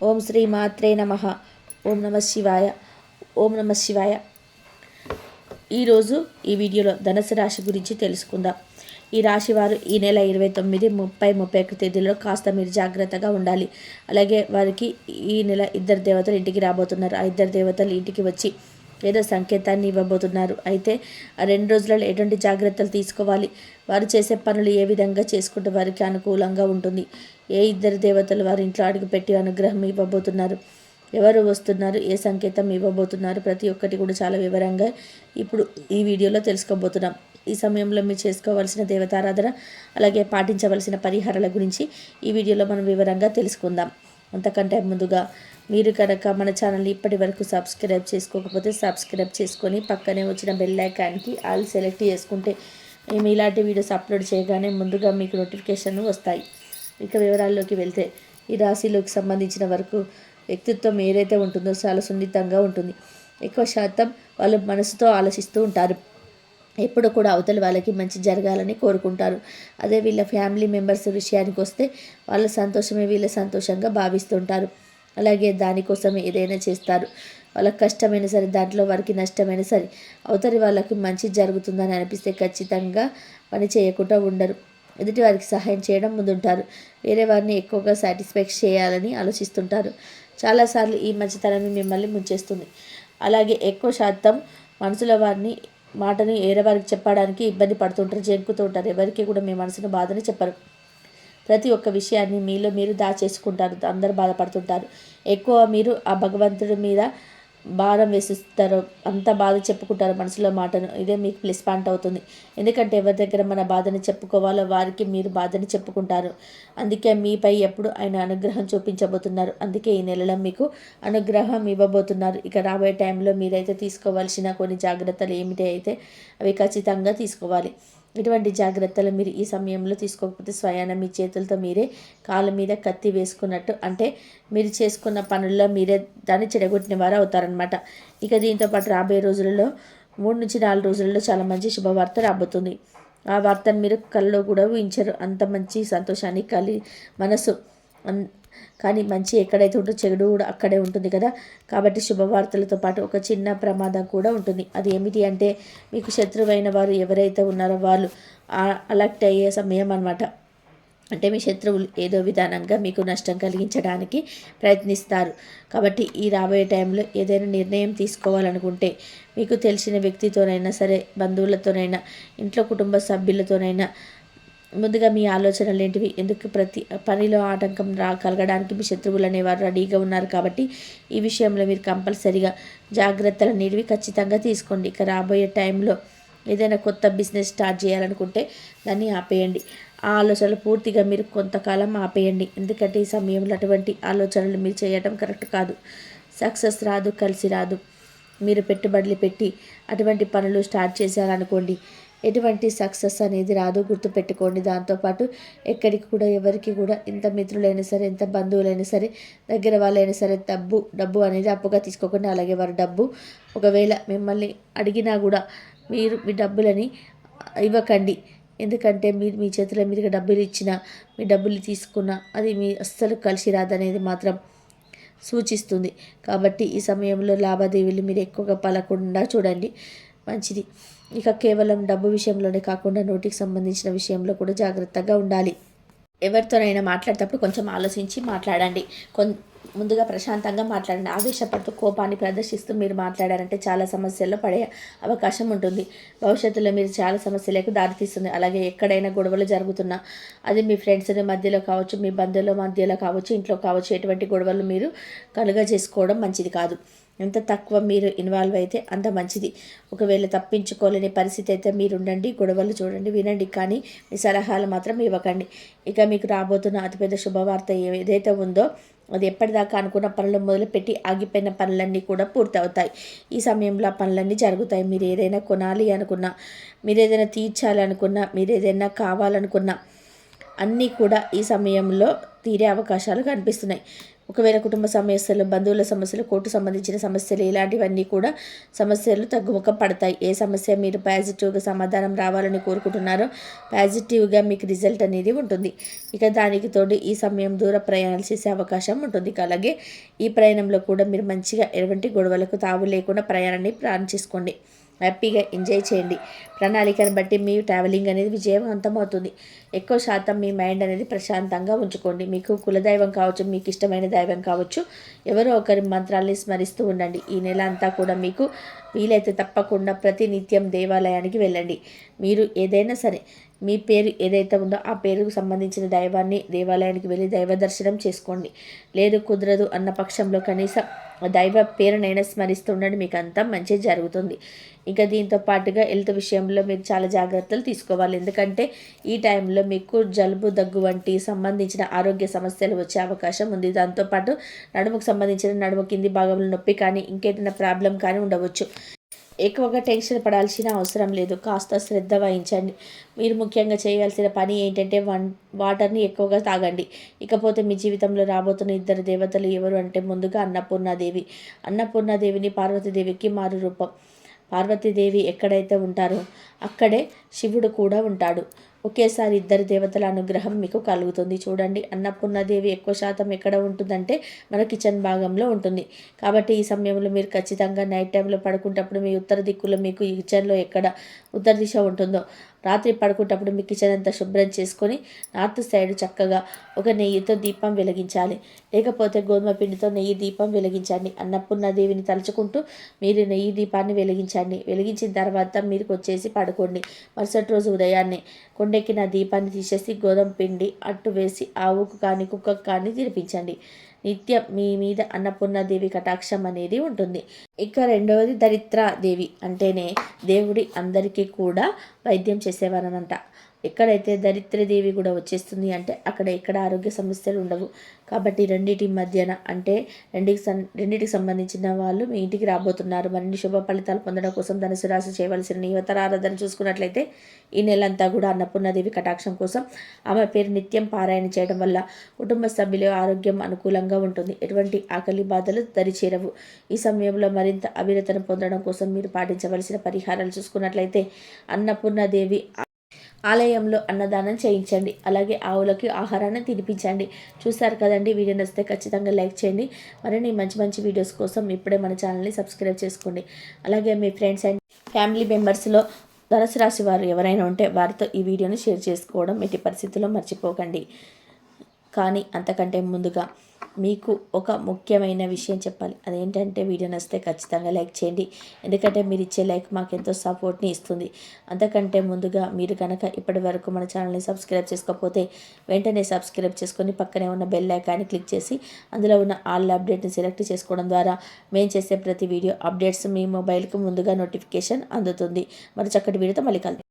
ఓం శ్రీ మాత్రే నమః. ఓం నమ శివాయ. ఓం నమ శివాయ. ఈరోజు ఈ వీడియోలో ధనుసు రాశి గురించి తెలుసుకుందాం. ఈ రాశి వారు ఈ నెల 29, 30, 31 తేదీల్లో కాస్త మీరు జాగ్రత్తగా ఉండాలి. అలాగే వారికి ఈ నెల ఇద్దరు దేవతలు ఇంటికి రాబోతున్నారు. ఆ ఇద్దరు దేవతలు ఇంటికి వచ్చి ఏదో సంకేతాన్ని ఇవ్వబోతున్నారు. అయితే ఆ 2 రోజులలో ఎటువంటి జాగ్రత్తలు తీసుకోవాలి, వారు చేసే పనులు ఏ విధంగా చేసుకుంటే వారికి అనుకూలంగా ఉంటుంది, ఏ ఇద్దరు దేవతలు వారి ఇంట్లో అడుగుపెట్టి అనుగ్రహం ఇవ్వబోతున్నారు, ఎవరు వస్తున్నారు, ఏ సంకేతం ఇవ్వబోతున్నారు, ప్రతి ఒక్కటి కూడా చాలా వివరంగా ఇప్పుడు ఈ వీడియోలో తెలుసుకోబోతున్నాం. ఈ సమయంలో మీరు చేసుకోవాల్సిన దేవతారాధన అలాగే పాటించవలసిన పరిహారాల గురించి ఈ వీడియోలో మనం వివరంగా తెలుసుకుందాం. అంతకంటే ముందుగా మీరు కనుక మన ఛానల్ని ఇప్పటి వరకు సబ్స్క్రైబ్ చేసుకోకపోతే సబ్స్క్రైబ్ చేసుకొని పక్కనే వచ్చిన బెల్ ఐకాన్కి ఆల్ సెలెక్ట్ చేసుకుంటే మేము ఇలాంటి వీడియోస్ అప్లోడ్ చేయగానే ముందుగా మీకు నోటిఫికేషన్ వస్తాయి. ఇక వివరాల్లోకి వెళ్తే ఈ రాశిలోకి సంబంధించిన వరకు వ్యక్తిత్వం ఏదైతే ఉంటుందో చాలా సున్నితంగా ఉంటుంది. ఎక్కువ శాతం వాళ్ళు మనసుతో ఆలోచిస్తూ ఉంటారు. ఎప్పుడు కూడా అవతల వాళ్ళకి మంచి జరగాలని కోరుకుంటారు. అదే వీళ్ళ ఫ్యామిలీ మెంబర్స్ విషయానికి వస్తే వాళ్ళ సంతోషమే వీళ్ళ సంతోషంగా భావిస్తుంటారు. అలాగే దానికోసం ఏదైనా చేస్తారు. వాళ్ళకి కష్టమైనా సరే, దాంట్లో వారికి నష్టమైనా సరే, అవతలి వాళ్ళకి మంచి జరుగుతుందని అనిపిస్తే ఖచ్చితంగా పని చేయకుండా ఉండరు. ఎదుటి వారికి సహాయం చేయడం ముందుంటారు. వేరే వారిని ఎక్కువగా సాటిస్ఫాక్స్ చేయాలని ఆలోచిస్తుంటారు. చాలాసార్లు ఈ మంచితనాన్ని మిమ్మల్ని ముంచేస్తుంది. అలాగే ఎక్కువ శాతం మనసులో వారిని మాటను వేరే వారికి చెప్పడానికి ఇబ్బంది పడుతుంటారు, జంకుతూ ఉంటారు. ఎవరికి కూడా మీ మనసును బాధని చెప్పరు. ప్రతి ఒక్క విషయాన్ని మీలో మీరు దాచేసుకుంటారు. అందరూ బాధపడుతుంటారు. ఎక్కువ మీరు ఆ భగవంతుడి మీద భారం వేసిస్తారు. అంత బాధ చెప్పుకుంటారు మనసులో మాటను. ఇదే మీకు ప్లస్ పాయింట్ అవుతుంది. ఎందుకంటే ఎవరి దగ్గర మన బాధని చెప్పుకోవాలో వారికి మీరు బాధని చెప్పుకుంటారు. అందుకే మీపై ఎప్పుడు ఆయన అనుగ్రహం చూపించబోతున్నారు. అందుకే ఈ నెలలో మీకు అనుగ్రహం ఇవ్వబోతున్నారు. ఇక రాబోయే టైంలో మీరైతే తీసుకోవాల్సిన కొన్ని జాగ్రత్తలు ఏమిటి అయితే అవి ఖచ్చితంగా తీసుకోవాలి. ఇటువంటి జాగ్రత్తలు మీరు ఈ సమయంలో తీసుకోకపోతే స్వయాన మీ చేతులతో మీరే కాళ్ళ మీద కత్తి వేసుకున్నట్టు, అంటే మీరు చేసుకున్న పనుల్లో మీరే దాన్ని చెడగొట్టిన వారు అవుతారనమాట. ఇక దీంతో పాటు రాబోయే రోజులలో 3 నుంచి 4 రోజులలో చాలా మంచి శుభవార్త రాబోతుంది. ఆ వార్తను మీరు కల్లో కూడా ఊహించరు. అంత మంచి సంతోషాన్ని మనసు కానీ మంచి ఎక్కడైతే ఉంటుందో చెడు కూడా అక్కడే ఉంటుంది కదా. కాబట్టి శుభవార్తలతో పాటు ఒక చిన్న ప్రమాదం కూడా ఉంటుంది. అది ఏమిటి అంటే మీకు శత్రువైన వారు ఎవరైతే ఉన్నారో వాళ్ళు అలర్ట్ అయ్యే సమయం అన్నమాట. అంటే మీ శత్రువులు ఏదో విధానంగా మీకు నష్టం కలిగించడానికి ప్రయత్నిస్తారు. కాబట్టి ఈ రాబోయే టైంలో ఏదైనా నిర్ణయం తీసుకోవాలనుకుంటే మీకు తెలిసిన వ్యక్తితోనైనా సరే, బంధువులతోనైనా, ఇంట్లో కుటుంబ సభ్యులతోనైనా ముందుగా మీ ఆలోచనలు ఏంటివి, ఎందుకు ప్రతి పనిలో ఆటంకం కలగడానికి మీ శత్రువులు అనేవారు రెడీగా ఉన్నారు. కాబట్టి ఈ విషయంలో మీరు కంపల్సరీగా జాగ్రత్తలు అనేవి ఖచ్చితంగా తీసుకోండి. ఇక రాబోయే టైంలో ఏదైనా కొత్త బిజినెస్ స్టార్ట్ చేయాలనుకుంటే దాన్ని ఆపేయండి. ఆ ఆలోచనలు పూర్తిగా మీరు కొంతకాలం ఆపేయండి. ఎందుకంటే ఈ సమయంలో అటువంటి ఆలోచనలు మీరు చేయటం కరెక్ట్ కాదు. సక్సెస్ రాదు, కలిసి రాదు. మీరు పెట్టుబడులు పెట్టి అటువంటి పనులు స్టార్ట్ చేశారనుకోండి, ఎటువంటి సక్సెస్ అనేది రాదు, గుర్తుపెట్టుకోండి. దాంతోపాటు ఎక్కడికి కూడా ఎవరికి కూడా ఎంత మిత్రులైనా సరే, ఎంత బంధువులైనా సరే, దగ్గర వాళ్ళైనా సరే డబ్బు అనేది అప్పుగా తీసుకోకుండా, అలాగే వారు డబ్బు ఒకవేళ మిమ్మల్ని అడిగినా కూడా మీరు మీ డబ్బులని ఇవ్వకండి. ఎందుకంటే మీరు మీ చేతిలో మీదుగా డబ్బులు ఇచ్చినా, మీ డబ్బులు తీసుకున్నా అది మీ అస్సలు కలిసి రాదనేది మాత్రం సూచిస్తుంది. కాబట్టి ఈ సమయంలో లావాదేవీలు మీరు ఎక్కువగా పలకుండా చూడండి, మంచిది. ఇక కేవలం డబ్బు విషయంలోనే కాకుండా నోటికి సంబంధించిన విషయంలో కూడా జాగ్రత్తగా ఉండాలి. ఎవరితోనైనా మాట్లాడేటప్పుడు కొంచెం ఆలోచించి మాట్లాడండి. ముందుగా ప్రశాంతంగా మాట్లాడండి. ఆవేశపడుతూ కోపాన్ని ప్రదర్శిస్తూ మీరు మాట్లాడారంటే చాలా సమస్యల్లో పడే అవకాశం ఉంటుంది. భవిష్యత్తులో మీరు చాలా సమస్యలకు దారితీస్తుంది. అలాగే ఎక్కడైనా గొడవలు జరుగుతున్నా, అది మీ ఫ్రెండ్స్ మధ్యలో కావచ్చు, మీ బంధువుల మధ్యలో కావచ్చు, ఇంట్లో కావచ్చు, ఎటువంటి గొడవలు మీరు చేసుకోవడం మంచిది కాదు. ఎంత తక్కువ మీరు ఇన్వాల్వ్ అయితే అంత మంచిది. ఒకవేళ తప్పించుకోలేని పరిస్థితి అయితే మీరు ఉండండి, గొడవలు చూడండి, వినండి, కానీ మీ సలహాలు మాత్రం ఇవ్వకండి. ఇక మీకు రాబోతున్న అతిపెద్ద శుభవార్త ఏదైతే ఉందో అది ఎప్పటిదాకా అనుకున్న పనులు మొదలుపెట్టి ఆగిపోయిన పనులన్నీ కూడా పూర్తి అవుతాయి. ఈ సమయంలో ఆ పనులన్నీ జరుగుతాయి. మీరు ఏదైనా కొనాలి అనుకున్నా, మీరు ఏదైనా తీర్చాలి అనుకున్నా, మీరు ఏదైనా కావాలనుకున్నా అన్నీ కూడా ఈ సమయంలో తీరే అవకాశాలు కనిపిస్తున్నాయి. ఒకవేళ కుటుంబ సమస్యలు, బంధువుల సమస్యలు, కోర్టు సంబంధించిన సమస్యలు ఇలాంటివన్నీ కూడా సమస్యలు తగ్గుముఖం పడతాయి. ఏ సమస్య మీరు పాజిటివ్గా సమాధానం రావాలని కోరుకుంటున్నారో పాజిటివ్గా మీకు రిజల్ట్ అనేది ఉంటుంది. ఇక దానికి తోడు ఈ సమయం దూర ప్రయాణాలు చేసే అవకాశం ఉంటుంది. అలాగే ఈ ప్రయాణంలో కూడా మీరు మంచిగా ఎటువంటి గొడవలకు తావు లేకుండా ప్రయాణాన్ని ప్లాన్ చేసుకోండి. హ్యాపీగా ఎంజాయ్ చేయండి. ప్రణాళికను బట్టి మీ ట్రావెలింగ్ అనేది విజయవంతం అవుతుంది. ఎక్కువ శాతం మీ మైండ్ అనేది ప్రశాంతంగా ఉంచుకోండి. మీకు కులదైవం కావచ్చు, మీకు ఇష్టమైన దైవం కావచ్చు, ఎవరో ఒకరి మంత్రాల్ని స్మరిస్తూ ఉండండి. ఈ నెల అంతా కూడా మీకు వీలైతే తప్పకుండా ప్రతినిత్యం దేవాలయానికి వెళ్ళండి. మీరు ఏదైనా సరే మీ పేరు ఏదైతే ఉందో ఆ పేరుకు సంబంధించిన దైవాన్ని దేవాలయానికి వెళ్ళి దైవ దర్శనం చేసుకోండి. లేదు కుదరదు అన్న పక్షంలో కనీసం దైవ పేరునైనా స్మరిస్తూ ఉండండి. మీకు అంతా మంచి జరుగుతుంది. ఇంకా దీంతో పాటుగా హెల్త్ విషయంలో మీరు చాలా జాగ్రత్తలు తీసుకోవాలి. ఎందుకంటే ఈ టైంలో మీకు జలుబు, దగ్గు వంటి సంబంధించిన ఆరోగ్య సమస్యలు వచ్చే అవకాశం ఉంది. దాంతోపాటు నడుముకు సంబంధించిన నడుము కింది భాగంలో నొప్పి కానీ ఇంకేదైనా ప్రాబ్లం కానీ ఉండవచ్చు. ఎక్కువగా టెన్షన్ పడాల్సిన అవసరం లేదు. కాస్త శ్రద్ధ వహించండి. మీరు ముఖ్యంగా చేయాల్సిన పని ఏంటంటే వాటర్ని ఎక్కువగా తాగండి. ఇకపోతే మీ జీవితంలో రాబోతున్న ఇద్దరు దేవతలు ఎవరు అంటే ముందుగా అన్నపూర్ణాదేవి. అన్నపూర్ణాదేవిని పార్వతీదేవికి మారు రూపం. పార్వతీదేవి ఎక్కడైతే ఉంటారో అక్కడే శివుడు కూడా ఉంటాడు. ఒకేసారి ఇద్దరు దేవతల అనుగ్రహం మీకు కలుగుతుంది. చూడండి, అన్నపూర్ణాదేవి ఎక్కువ శాతం ఎక్కడ ఉంటుందంటే మన కిచెన్ భాగంలో ఉంటుంది. కాబట్టి ఈ సమయంలో మీరు ఖచ్చితంగా నైట్ టైంలో పడుకుంటప్పుడు మీ ఉత్తర దిక్కులో మీకు ఈ కిచెన్లో ఎక్కడ ఉత్తర దిశ ఉంటుందో రాత్రి పడుకుంటప్పుడు మీ కిచెన్ అంతా శుభ్రం చేసుకొని నార్త్ సైడ్ చక్కగా ఒక నెయ్యితో దీపం వెలిగించాలి. లేకపోతే గోధుమ పిండితో నెయ్యి దీపం వెలిగించండి. అన్నపూర్ణాదేవిని తలుచుకుంటూ మీరు నెయ్యి దీపాన్ని వెలిగించండి. వెలిగించిన తర్వాత మీరు వచ్చేసి పడుకోండి. మరుసటి రోజు ఉదయాన్నే కొండెక్కిన దీపాన్ని తీసేసి గోధుమ పిండి అట్టు వేసి ఆవుకు కానీ కుక్కకు కానీ తినిపించండి. నిత్యం మీ మీద అన్నపూర్ణాదేవి కటాక్షం అనేది ఉంటుంది. ఇక రెండవది దరిద్రాదేవి అంటేనే దేవుడి అందరికీ కూడా వైద్యం చేసేవారనంట. ఎక్కడైతే దరిద్రదేవి కూడా వచ్చేస్తుంది అంటే అక్కడ ఎక్కడ ఆరోగ్య సమస్యలు ఉండవు. కాబట్టి రెండింటి మధ్యన అంటే రెండింటికి సంబంధించిన వాళ్ళు మీ ఇంటికి రాబోతున్నారు. మరిన్ని శుభ ఫలితాలు పొందడం కోసం ధనుసు రాశి చేయవలసిన నియమతర ఆరాధన చూసుకున్నట్లయితే ఈ నెలంతా కూడా అన్నపూర్ణాదేవి కటాక్షం కోసం ఆమె పేరు నిత్యం పారాయణ చేయడం వల్ల కుటుంబ సభ్యుల ఆరోగ్యం అనుకూలంగా ఉంటుంది. ఎటువంటి ఆకలి బాధలు దరిచేరవు. ఈ సమయంలో మరింత అభివృద్ధిని పొందడం కోసం మీరు పాటించవలసిన పరిహారాలు చూసుకున్నట్లయితే అన్నపూర్ణాదేవి ఆలయంలో అన్నదానం చేయించండి. అలాగే ఆవులకి ఆహారాన్ని తినిపించండి. చూస్తారు కదండి, వీడియో నచ్చితే ఖచ్చితంగా లైక్ చేయండి. మరిన్ని మంచి మంచి వీడియోస్ కోసం ఇప్పుడే మన ఛానల్ని సబ్స్క్రైబ్ చేసుకోండి. అలాగే మీ ఫ్రెండ్స్ అండ్ ఫ్యామిలీ మెంబర్స్లో ధనుసు రాశి వారు ఎవరైనా ఉంటే వారితో ఈ వీడియోని షేర్ చేసుకోవడం ఎట్టి పరిస్థితుల్లో మర్చిపోకండి. కానీ అంతకంటే ముందుగా మీకు ఒక ముఖ్యమైన విషయం చెప్పాలి. అదేంటంటే వీడియో నచ్చితే ఖచ్చితంగా లైక్ చేయండి. ఎందుకంటే మీరు ఇచ్చే లైక్ మాకు ఎంతో సపోర్ట్ని ఇస్తుంది. అంతకంటే ముందుగా మీరు కనుక ఇప్పటి వరకు మన ఛానల్ని సబ్స్క్రైబ్ చేసుకోకపోతే వెంటనే సబ్స్క్రైబ్ చేసుకొని పక్కనే ఉన్న బెల్ ఐకాన్ని క్లిక్ చేసి అందులో ఉన్న ఆల్ అప్డేట్ని సెలెక్ట్ చేసుకోవడం ద్వారా మేము చేసే ప్రతి వీడియో అప్డేట్స్ మీ మొబైల్కి ముందుగా నోటిఫికేషన్ అందుతుంది. మరి చక్కటి వీడియోతో మళ్ళీ కలుద్దాం.